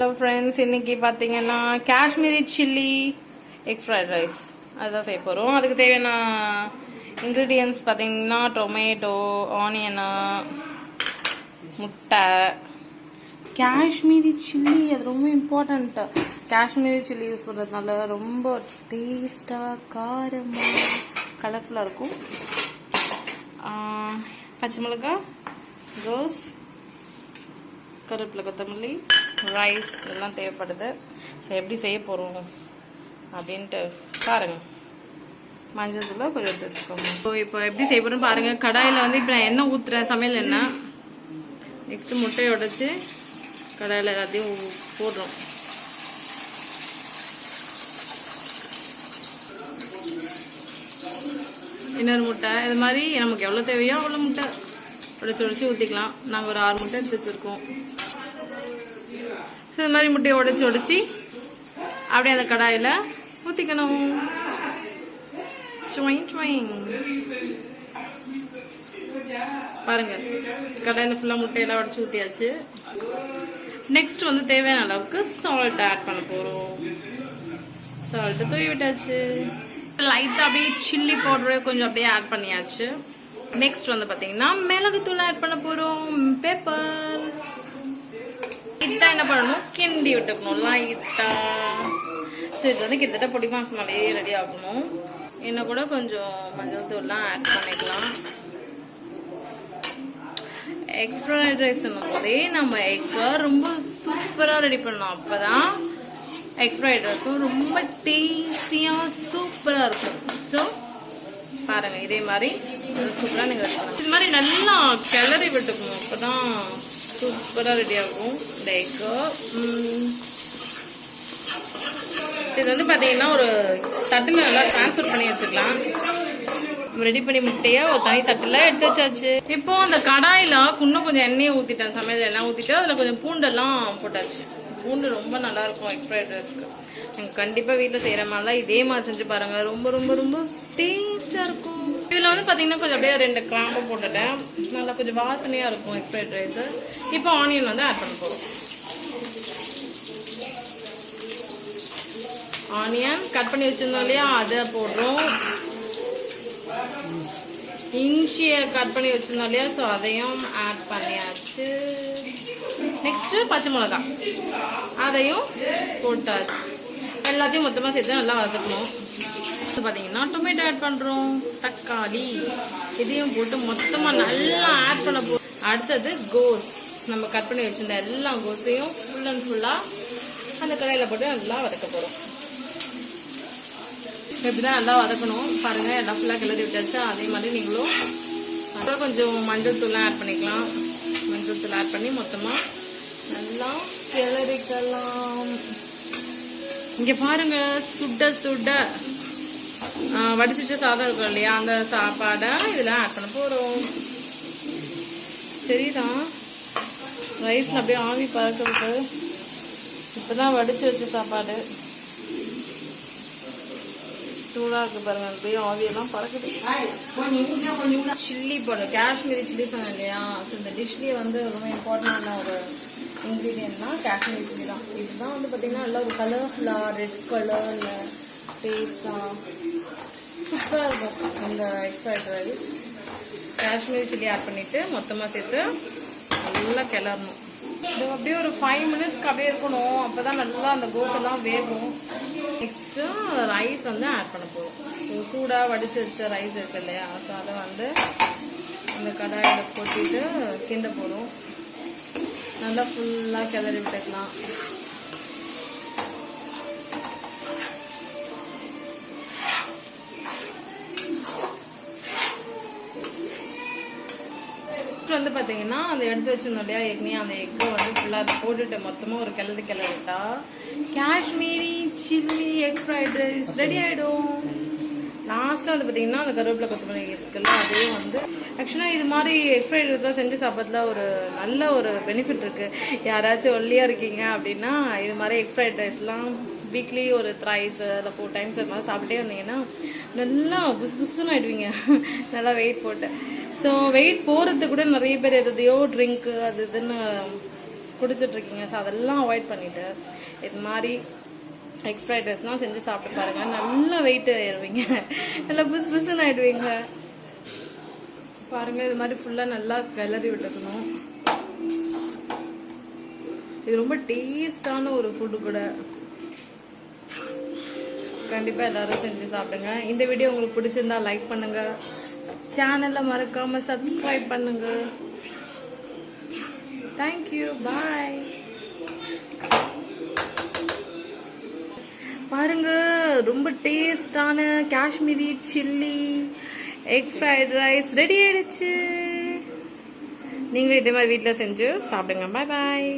Hello friends, இன்னைக்கு பாத்தீங்கன்னா Kashmiri chilli egg fried rice அதான் செய்ய போறோம். அதுக்கு தேவையான இன்கிரிடியன்ட்ஸ் பாத்தீங்கன்னா டொமேட்டோ, ஆனியன், முட்டை, காஷ்மீரி சில்லி. அது ரொம்ப இம்பார்ட்டன்ட். காஷ்மீரி சில்லி யூஸ் பண்றதுனால ரொம்ப டேஸ்டா, காரமா, கலர்ஃபுல்லா இருக்கும். பச்சை மிளகாய், ரோஸ், கருவேப்பிலை, கொத்தமல்லி, ரைஸ் இதெல்லாம் தேவைப்படுது. ஸோ எப்படி செய்ய போகிறோம் அப்படின்ட்டு பாருங்க. மஞ்சள் தூளை கொஞ்சம் எடுத்து வச்சுக்கோங்க. ஸோ இப்போ எப்படி செய்ய போகிறோன்னு பாருங்கள். கடாயில் வந்து இப்போ நான் எண்ணெய் ஊற்றுறேன், சமையல் எண்ணெய். நெக்ஸ்ட்டு முட்டையை உடைச்சி கடாயில் எல்லாத்தையும் போடுறோம். இன்னொரு முட்டை, இது மாதிரி நமக்கு எவ்வளோ தேவையோ அவ்வளோ முட்டை உடைச்சி ஊற்றிக்கலாம். நாங்கள் ஒரு 6 முட்டை எடுத்து வச்சுருக்கோம். இது மாதிரி முட்டையை உடைச்சி அப்படியே அந்த கடாயில் ஊற்றிக்கணும். பாருங்க, கடாயில் ஃபுல்லாக முட்டையெல்லாம் உடைச்சி ஊற்றியாச்சு. நெக்ஸ்ட் வந்து தேவையான அளவுக்கு சால்ட் ஆட் பண்ண போகிறோம். சால்ட்டு தூவி விட்டாச்சு. லைட்டாக அப்படியே சில்லி பவுடர் கொஞ்சம் அப்படியே ஆட் பண்ணியாச்சு. நெக்ஸ்ட் வந்து பார்த்தீங்கன்னா மிளகுத்தூள் ஆட் பண்ண போகிறோம். பெப்பர் லைட்டா என்ன பண்ணணும், கிண்டி விட்டுக்கணும் லைட்டா. ஸோ இது வந்து கிட்டத்தட்ட பொடி மாசம் மாதிரியே ரெடி ஆகணும். இன்னும் கூட கொஞ்சம் மஞ்சள் தூள்லாம் ஆட் பண்ணிக்கலாம். எக் ஃப்ரைட் ரைஸ் போதே நம்ம எக்கை ரொம்ப சூப்பராக ரெடி பண்ணணும். அப்போதான் எக் ஃப்ரைட் ரைஸும் ரொம்ப டேஸ்டியாக சூப்பராக இருக்கும். ஸோ பாருங்க, இதே மாதிரி சூப்பராக நீங்கள் ரெடி பண்ணணும். இது மாதிரி நல்லா கிளறி விட்டுக்கணும். அப்போதான் சூப்பராக ரெடி ஆகும் இந்த எக்கு. இது வந்து பார்த்தீங்கன்னா ஒரு தட்டில் நல்லா ட்ரான்ஸ்ஃபர் பண்ணி வச்சுக்கலாம். ரெடி பண்ணி முட்டையை ஒரு தனி தட்டில் எடுத்து வச்சாச்சு. இப்போ அந்த கடாயில் இன்னும் கொஞ்சம் எண்ணெயை ஊற்றிட்டேன், சமையல் எல்லாம் ஊற்றிட்டு அதில் கொஞ்சம் பூண்டெல்லாம் போட்டாச்சு. பூண்டு ரொம்ப நல்லாயிருக்கும் எக் ஃப்ரைட் ரைஸ்க்கு. நீங்கள் கண்டிப்பாக வீட்டில் செய்கிற மாதிரிலாம் இதே மாதிரி செஞ்சு பாருங்கள். ரொம்ப ரொம்ப ரொம்ப டேஸ்ட்டாக இருக்கும். இதில் வந்து பார்த்தீங்கன்னா கொஞ்சம் அப்படியே 2 கிராம்பு போட்டுட்டேன். நல்லா கொஞ்சம் வாசனையாக இருக்கும் எக் ஃப்ரைட் ரைஸு. இப்போ ஆனியன் வந்து ஆட் பண்ண போகிறோம். ஆனியன் கட் பண்ணி வச்சுருந்தோம் இல்லையா, அதை போடுறோம். இஞ்சியை கட் பண்ணி வச்சுருந்தோம் இல்லையா, ஸோ அதையும் ஆட் பண்ணியாச்சு. நெக்ஸ்ட்டு பச்சை மிளகாய், அதையும் போட்டாச்சு. எல்லாத்தையும் மொத்தமாக சேர்த்து நல்லா வதக்கணும். பார்த்தீங்கன்னா டொமேட்டோ ஆட் பண்ணுறோம், தக்காளி இதையும் போட்டு மொத்தமாக நல்லா ஆட் பண்ண போ. அடுத்தது கோஸ், நம்ம கட் பண்ணி வச்சுருந்த எல்லா கோஸையும் ஃபுல் அண்ட் ஃபுல்லாக அந்த கடாயில் போட்டு நல்லா வதக்க போகிறோம். இப்படி தான் நல்லா வதக்கணும். பாருங்கள், எல்லாம் ஃபுல்லாக கிளறி விட்டாச்சு. அதே மாதிரி நீங்களும் அப்புறம் கொஞ்சம் மஞ்சள் தூள்லாம் ஆட் பண்ணிக்கலாம். மஞ்சள் தூள் ஆட் பண்ணி மொத்தமாக நல்லா கிளறிக்கலாம். இங்கே பாருங்க, சுட சுட வடிச்சிட்டு சாதம் இருக்கும் இல்லையா, அந்த சாப்பாடை இதில் ஆட் பண்ண போகிறோம். சரிதான், ரைஸில் அப்படியே ஆவி பறக்கிறது. இப்போ தான் வடித்து வச்ச சாப்பாடு சூடாக இருக்குது பாருங்க. அப்படியே ஆவியெல்லாம் பறக்குது. சில்லி போடும், காஷ்மீரி சில்லி சொன்னேன் இல்லையா. ஸோ இந்த டிஷ்லேயே வந்து ரொம்ப இம்பார்ட்டண்டான ஒரு இன்க்ரீடியன்ட்னா காஷ்மீரி சில்லி தான். இதுதான் வந்து பார்த்தீங்கன்னா நல்லா ஒரு கலர்ஃபுல்லாக ரெட் கலரில் டேஸ்டாக சூப்பராக இருக்கும் இந்த egg fried rice. Kashmiri chilli add பண்ணிவிட்டு மொத்தமாக சேர்த்து நல்லா கிளறணும். இது அப்படியே ஒரு 5 மினிட்ஸ்க்கு அப்படியே இருக்கணும். அப்போ தான் நல்லா அந்த கோஸ் எல்லாம் வேகும். நெக்ஸ்ட்டு ரைஸ் வந்து ஆட் பண்ண போகிறோம். ஸோ சூடாக வடித்து வச்ச ரைஸ் இருக்கு இல்லையா, ஸோ அதை வந்து இந்த கடாயில் கொட்டிட்டு கிண்ட போகிறோம். நல்லா ஃபுல்லாக கிளறி விட்டுக்கலாம். வந்து பார்த்தீங்கன்னா அந்த எடுத்து வச்சிருந்தோம் இல்லையா ஏற்கனவே, அந்த எக்கை வந்து ஃபுல்லாக அதை போட்டுட்டு மொத்தமாக ஒரு கிளறிட்டா Kashmiri chilli egg fried rice ready ஆகிடும். லாஸ்ட்டாக வந்து பார்த்தீங்கன்னா அந்த கருவேப்பிலை கொத்தமல்லி இருக்குல்ல, அதையும் வந்து ஆக்சுவலாக இது மாதிரி எக் ஃப்ரைட் ரைஸ்லாம் செஞ்சு சாப்பிட்றதுல ஒரு நல்ல ஒரு பெனிஃபிட் இருக்குது. யாராச்சும் ஒல்லியாக இருக்கீங்க அப்படின்னா இது மாதிரி எக் ஃப்ரைட் ரைஸ்லாம் வீக்லி ஒரு 3 இல்லை 4 டைம்ஸ் அது மாதிரி சாப்பிட்டே இருந்தீங்கன்னா நல்லா புஸ்ன்னு ஆகிடுவீங்க. நல்லா வெயிட் போட்டு. ஸோ வெயிட் போகிறதுக்கு கூட நிறைய பேர் எதையோ ட்ரிங்க்கு அது இதுன்னு குடிச்சிட்ருக்கீங்க. ஸோ அதெல்லாம் அவாய்ட் பண்ணிவிட்டு இது மாதிரி எக் ஃப்ரைட் ரைஸ்லாம் செஞ்சு சாப்பிட்டு பாருங்கள். நல்லா வெயிட் ஏறுவீங்க, நல்லா புஸ் புஸ்ன்னு ஆகிடுவீங்க. பாருங்கள், இது மாதிரி ஃபுல்லாக நல்லா கிளறி விட்டுக்கணும். இது ரொம்ப டேஸ்டான ஒரு ஃபுட்டு கூட. கண்டிப்பாக எல்லோரும் செஞ்சு சாப்பிடுங்க. இந்த வீடியோ உங்களுக்கு பிடிச்சிருந்தா லைக் பண்ணுங்கள், சேனலை மறக்காமல் சப்ஸ்கிரைப் பண்ணுங்கள். தேங்க்யூ, பாய். பாருங்க, ரொம்ப டேஸ்டான Kashmiri chilli egg fried rice ready ஆயிடுச்சு. நீங்களும் இதே மாதிரி வீட்டில் செஞ்சு சாப்பிடுங்க. பாய் பாய்.